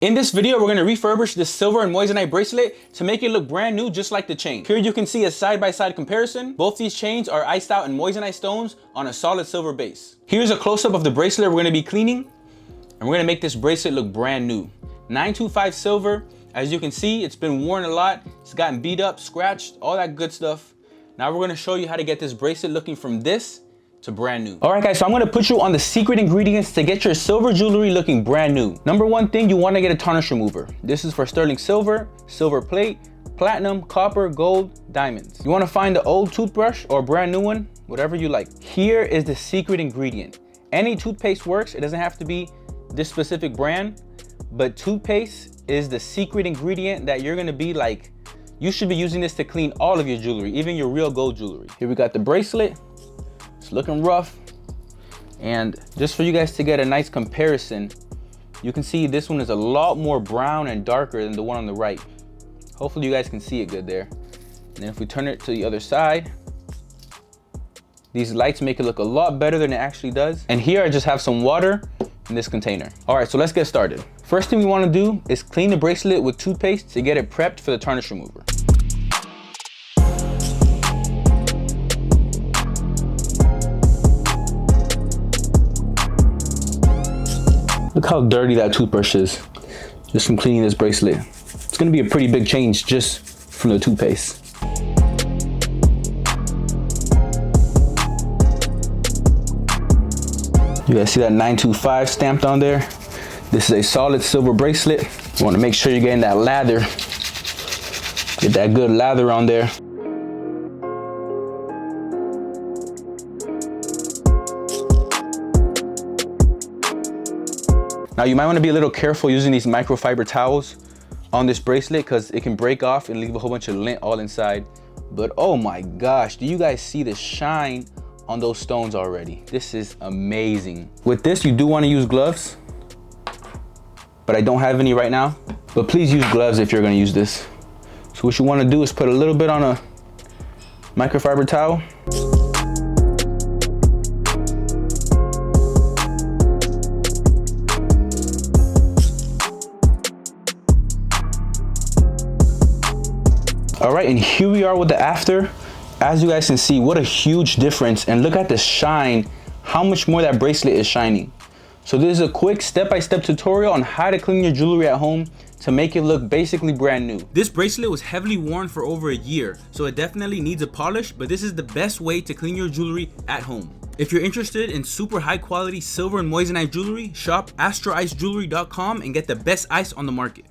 In this video, we're gonna refurbish this silver and moissanite bracelet to make it look brand new, just like the chain. Here you can see a side-by-side comparison. Both these chains are iced out in moissanite stones on a solid silver base. Here's a close-up of the bracelet we're gonna be cleaning, and we're gonna make this bracelet look brand new. 925 silver. As you can see, it's been worn a lot. It's gotten beat up, scratched, all that good stuff. Now we're gonna show you how to get this bracelet looking from this to brand new. All right guys, so I'm gonna put you on the secret ingredients to get your silver jewelry looking brand new. Number one thing, you wanna get a tarnish remover. This is for sterling silver, silver plate, platinum, copper, gold, diamonds. You wanna find the old toothbrush or a brand new one, whatever you like. Here is the secret ingredient. Any toothpaste works, it doesn't have to be this specific brand, but toothpaste is the secret ingredient that you're gonna be like, you should be using this to clean all of your jewelry, even your real gold jewelry. Here we got the bracelet. It's looking rough, and just for you guys to get a nice comparison, you can see this one is a lot more brown and darker than the one on the right. Hopefully you guys can see it good there. And then if we turn it to the other side, these lights make it look a lot better than it actually does. And here I just have some water in this container. All right, so let's get started. First thing we want to do is clean the bracelet with toothpaste to get it prepped for the tarnish remover. Look how dirty that toothbrush is, just from cleaning this bracelet. It's gonna be a pretty big change just from the toothpaste. You guys see that 925 stamped on there? This is a solid silver bracelet. You wanna make sure you're getting that lather. Get that good lather on there. Now you might want to be a little careful using these microfiber towels on this bracelet because it can break off and leave a whole bunch of lint all inside. But oh my gosh, do you guys see the shine on those stones already? This is amazing. With this, you do want to use gloves, but I don't have any right now. But please use gloves if you're going to use this. So what you want to do is put a little bit on a microfiber towel. All right, and here we are with the after. As you guys can see, what a huge difference. And look at the shine, how much more that bracelet is shining. So this is a quick step-by-step tutorial on how to clean your jewelry at home to make it look basically brand new. This bracelet was heavily worn for over a year, so it definitely needs a polish, but this is the best way to clean your jewelry at home. If you're interested in super high quality silver and moissanite jewelry, shop astroicejewelry.com and get the best ice on the market.